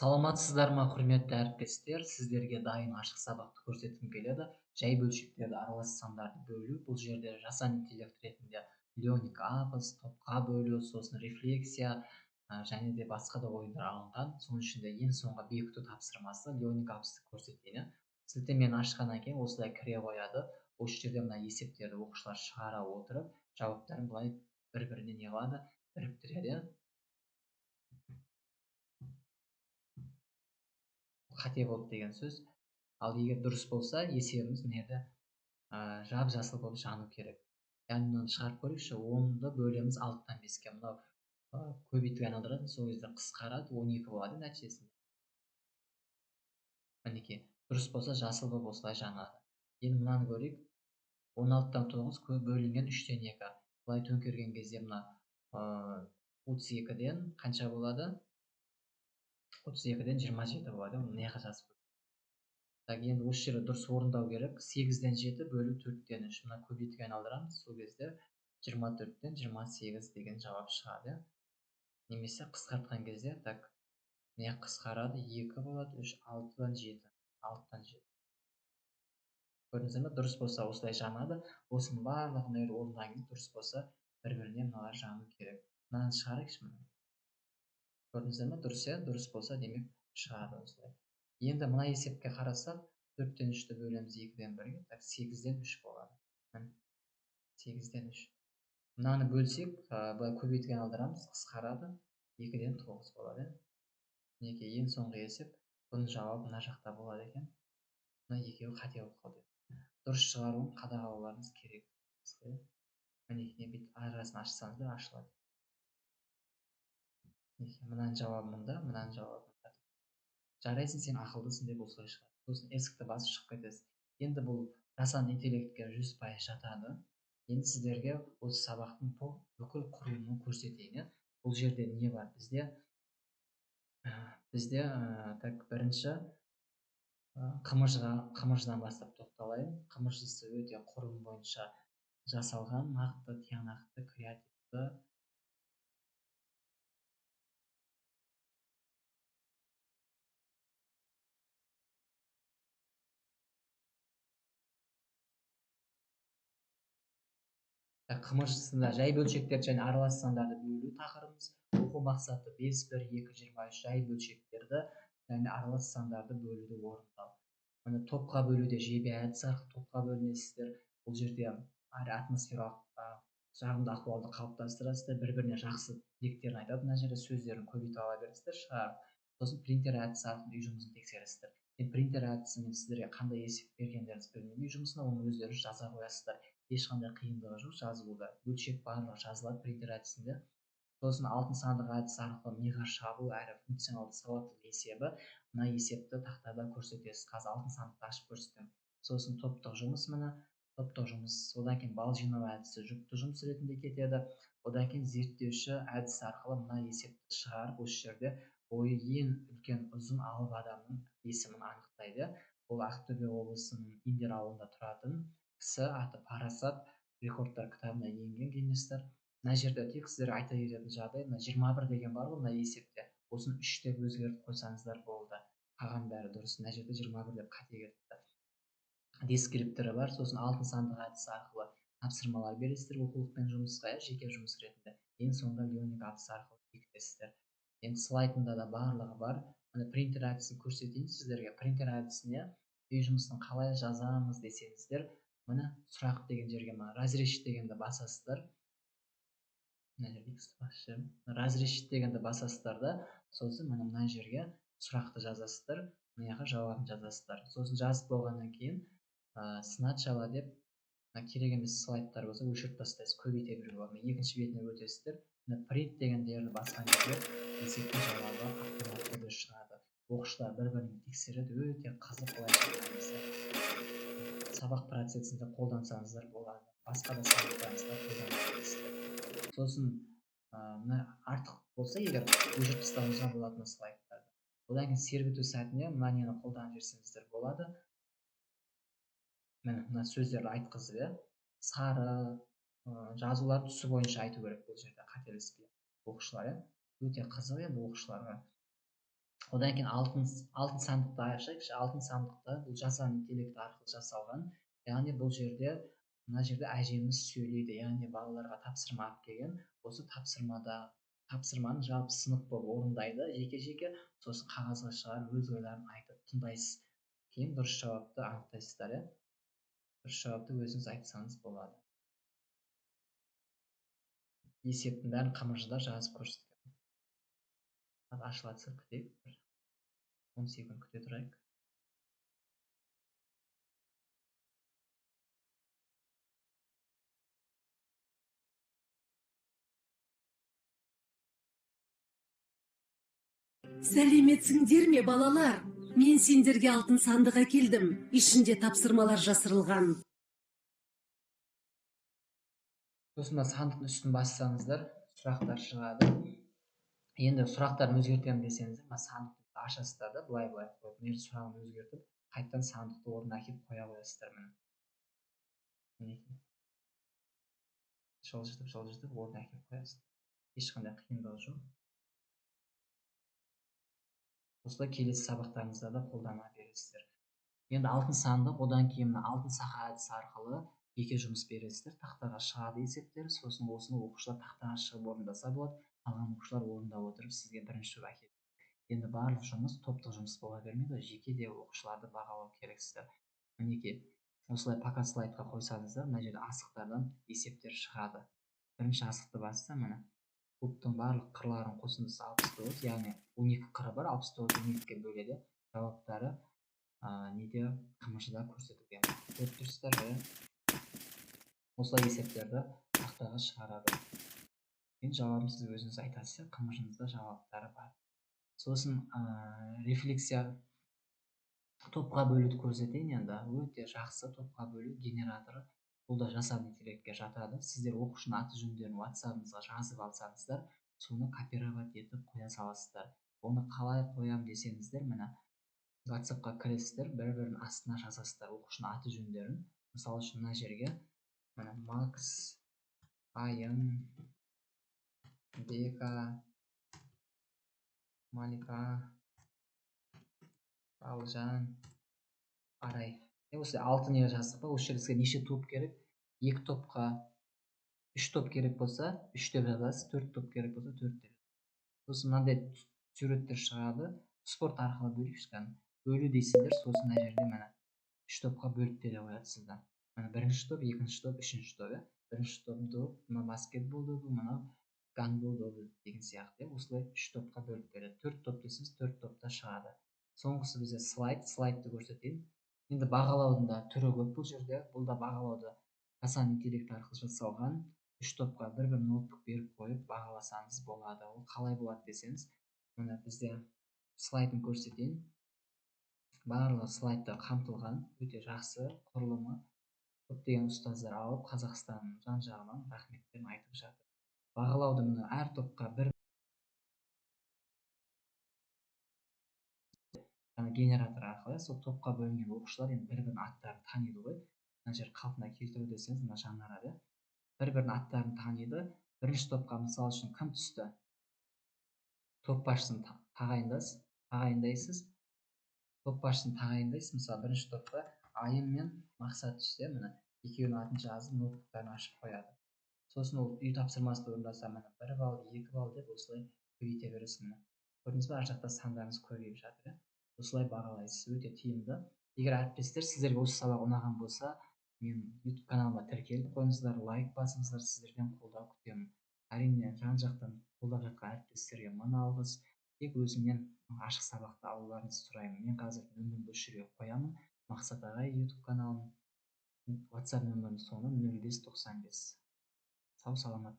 Саламатсыздар ма, құрметті әріптестер? Сіздерге дайын ашық сабақты көрсеткім келеді. Жай бөлшектерді аралас сандарды бөлу. Бұл жерде жасанды интеллект ретінде леоник апыс, топқа бөлу, сосын рефлексия және де басқа да ойындар алынған. Соның ішінде ең соңғы бекіту тапсырмасы леоник апысты көрсетейін. Сілтемені ашқаннан кейін осылай кіре қояды. Осы жерде мына есептерді оқушылар шығара отырып, жауаптарын былай бір-біріне не қылады, біріктіреді. Қате болды деген сөз. Ал егер дұрыс болса, есебіміз мына жерде жап-жасыл болып жану керек. Яғни мынаны шығарып көрейікші. 10-ды бөлеміз 6-тан 5-ке. Мынау көбейтуге айналдырады, сол кезде қысқарады, 12 болады нәтижесінде. Мінекей, дұрыс болса жасыл болып осылай жанады. Енді мынаны көрейік. 16-тан 9 бөлінген 3-тен 2. Былай төңкерген кезде мына 32-ден қанша болады? 32-ден 27 болады. Оны неға жазып көрейік. Так, енді осы жерде дұрыс орындау керек. 8-ден 7 бөлу 4-тен 3. Мына көбейтуге айналдырамыз. Сол кезде 24-тен 28 деген жауап шығады. Немесе қысқартқан кезде, так, не қысқарады? 2 болады, 3, 6-дан 7. 6-тан 7. Көрдіңіздер ме? Дұрыс болса осылай жанады. Осының барлығын орындаған кезде дұрыс болса, бір-біріне мыналар жану керек. Мынаны шығарайықшы мына. Көрдіңіздер ме? Дұрыс, дұрыс болса, демек шығады осылай. Енді мына есепке қарасақ, 4-тен 3-ті бөлеміз 2-ден 1-ге, так, 8-ден 3 болады. 8-ден 3. Мынаны бөлсек, былай көбейтуге айналдырамыз, қысқарады, 2-ден 9 болады. Мінекей, ең соңғы есеп, бұның жауабы мына жақта болады екен. Мына екеуі қате болып қалды. Дұрыс шығаруын қадағалауларыңыз керек. Мінекей, бүйтіп арасын ашсаңыздар ашылады. Мынаның жауабы мұнда, мынаның жауабы мұнда. Жарайсың, сен ақылдысың деп осылай шығады. Сосын есікті басып шығып кетесіз. Енді бұл жасанды интеллектке 100% жатады. Енді сіздерге осы сабақтың бүкіл құрылымын көрсетейін. Бұл жерде не бар? Бізде так, бірінші қымыждан бастап тоқталайын. Қымыждысы өте құрылым бойынша жасалған, нақты, тиянақты, креативті. Қымыждысында жай бөлшектерді және аралас сандарды бөлу тақырыбымыз. Оқу мақсаты 5, 1, 2, 23 жай бөлшектерді және аралас сандарды бөлуді орындау. Міне топқа бөлуде жебе әдісі арқылы топқа бөлінесіздер. Бұл жерде атмосфералық жағымды ахуалды қалыптастырасыздар, бір-біріне жақсы тілектерін айтады. Мына жерде сөздерін көбейтіп ала бересіздер, шығарып. Сосын принтер әдісі арқылы үй жұмысын тексересіздер. Принтер әдісімен сіздерге қандай есеп бергендеріңіз білмейді, үй жұмысына оны өздеріңіз жаза қоясыздар. Ешқандай қиындығы жоқ жазылуда. Бөлшек барлығы жазылады принтер әдісінде. Сосын алтын сандық әдісі арқылы миға шабу әрі функционалды сауаттылық есебі. Мына есепті тақтада көрсетесіз. Қазір алтын сандықты ашып көрсетемін. Сосын топтық жұмыс міне. Топтық жұмыс. Одан кейін бал жинау әдісі жүкті жұмыс ретінде кетеді. Одан кейін зерттеуші әдісі арқылы мына есепті шығарып, осы жерде бойы ең үлкен ұзын алып адамның есімін анықтайды. Ол Ақтөбе облысының Индер ауылында тұратын кісі, аты Парасат, рекордтар кітабына енген кеңестер. Мына жерде тек сіздерге айта кететін жағдай, мына 21 деген бар ғой мына есепте. Осыны 3 деп өзгертіп қойсаңыздар болды. Қалған бәрі дұрыс. Мына жерде 21 деп қате кетіпті. Дескриптері бар. Сосын алтын сандық әдісі арқылы тапсырмалар бересіздер оқулықпен жұмысқа, жеке жұмыс ретінде. Ең соңында леоник әдісі арқылы бекітесіздер. Енді слайдында да барлығы бар. Мына принтер әдісін көрсетейін сіздерге. Принтер әдісіне үй жұмысын қалай жазамыз десеңіздер, міне сұрақ деген жерге разрешить дегенді басасыздар. Разрешить дегенді басасыздар да, сосын мына жерге сұрақты жазасыздар, мына жауабын жазасыздар. Сосын жазып болғаннан кейін сначала деп керек емес слайдтар болса өшіріп тастайсыз, көбейте беруге болады. Екінші бетіне өтесіздер. Print дегендерді басқан жерде есептің жауабы автоматты түрде шығады. Оқушылар бір-бірін тексереді, өте қызық былайша. Сабақ процесінде қолдансаңыздар болады. Басқа да сабақтарыңызда қолданасыздар. Сосын артық болса егер өшіріп тастауыңызға болады слайдтарды. Одан кейін сергіту сәтіне мына нені қолданып жіберсеңіздер болады. Мына сөздерді айтқызып, сары жазулар түсі бойынша айту керек бұл жерде қателеспей. Оқушылар өте қызық енді оқушыларға. Одан кейін алтын сандықты ашайықшы. Алтын сандықта бұл жасанды интеллект арқылы жасалған. Яғни бұл жерде мына жерде әжеміз сөйлейді, яғни балаларға тапсырма алып келген. Осы тапсырманы жалпы сынып болып орындайды жеке. Сосын қағазға шығарып өз ойларын айтып тыңдайсыз. Кейін дұрыс жауапты анықтайсыздар, иә. Дұрыс жауапты өзіңіз айтсаңыз болады. Есептің бәрін қамыржыда жазып көрсеткен. Ашылады, күтейік. 10 секунд күте тұрайық. Сәлеметсіңдер ме, балалар? Мен сендерге алтын сандық әкелдім. Ішінде тапсырмалар жасырылған. Сосын сандықтың үстін бассаңыздар, сұрақтар шығады. Енді сұрақтарын өзгертемін десеңіздер, мына сандықты ашасыздар да, былай қойып, мына сұрағын өзгертіп, қайтадан сандықты орнына әкеліп қоя қоясыздар. Мінекей. Жылжытып орнына әкеліп қоясыздар. Ешқандай қиындығы жоқ. Осылай келесі сабақтарыңызда да қолдана бересіздер. Енді алтын сандық, одан кейін алтын сақа әдісі арқылы жеке жұмыс бересіздер. Тақтаға шығады есептер, сосын осыны оқушылар тақтаға шығып орындаса болады. Қалған оқушылар орындап отырып сізге бірінші әкеледі. Енді барлық жұмыс топтық жұмыс бола бермейді, жеке де оқушыларды бағалау керексіздер. Мінекей, осылай показ слайдқа қойсаңыздар, мына жерде асықтардан есептер шығады. Бірінші асықты басса, міне кубтың барлық қырларын қосындысы 69, яғни 12 қыры бар, 69 12-ке бөледі. Жауаптары неде қамыржыда көрсетілген. Көріп тұрсыздар ғой. Осылай есептерді тақтаға шығарады. Енді жауабын сіз өзіңіз айтасыз, қамыржыңызда жауаптары бар. Сосын рефлексия топқа бөлуді көрсетейін. Енді өте жақсы топқа бөлу генераторы. Бұл да жасанды интеллектке жатады. Сіздер оқушының аты жөндерін WhatsApp-ыңызға жазып алсаңыздар, соны копировать етіп қоя саласыздар. Оны қалай қоям десеңіздер, міне WhatsApp-қа кіресіздер, бір-бірінің астына жазасыздар оқушының аты жөндерін. Мысалы үшін мына жерге міне Макс, Айым, Бека, Малика, Балжан, Арай. Осы 6 неге жаздық па? Осы жерде сізге неше топ керек? 2 топқа 3 топ керек болса, 3 деп жазасыз, 4 топ керек болса, 4 деп. Сосын мынандай суреттер шығады. Спорт арқылы бөлейікші. Бөлу дейсіздер, сосын мына жерде міне 3 топқа бөліп бере қояды сізді. Міне бірінші топ, екінші топ, үшінші топ. Бірінші топ, мына баскетбол добы, мына гандбол добы деген сияқты. Осылай 3 топқа бөліп береді. 4 топ десеңіз, 4 топта шығады. Соңғысы бізде слайдты көрсетейін. Енді бағалаудың да түрі көп бұл жерде. Бұл да бағалауды жасанды интеллект арқылы жасалған. 3 топқа бір-бір ноутбук беріп қойып бағаласаңыз болады. Ол қалай болады десеңіз, міне бізде слайдын көрсетейін. Барлығы слайдта қамтылған, өте жақсы құрылымы. Көптеген ұстаздар алып, Қазақстанның жан-жағынан рахметтерін айтып жатыр. Бағалауды міне әр топқа бір генератор арқылы сол топқа бөлінген оқушылар енді бір-бірінің аттарын таниды ғой. Мына жер қалпына келтіру десеңіз, мына жаңарады. Бір-бірінің аттарын таниды. Бірінші топқа мысалы үшін кім түсті? Топ басшысын тағайындайсыз. Топ басшысын тағайындайсыз. Мысалы бірінші топқа Айым мен Мақсат түссе, міне екеуінің атын жазып, ноутбуктарын ашып қояды. Сосын ол үй тапсырмасын орындаса, міне 1 балл, 2 балл деп осылай көбейте бересіз. Міне көрдіңіз бе, ар жақта сандарыңыз көбейіп жатыр. Осылай бағалайсыз, өте тиімді. Егер әріптестер сіздерге осы сабақ ұнаған болса, мен YouTube каналыма тіркеліп қойыңыздар, лайк басыңыздар, сіздерден қолдау күтемін. Әрине жан-жақтан қолдап жатқан әріптестерге мың алғыс. Тек өзімнен ашық сабақты алуларыңызды сұраймын. Мен қазір нөмірімді өшіре қоямын. Мақсат ағай YouTube каналын, WhatsApp нөмірінің соңы 0595. Сау саламат.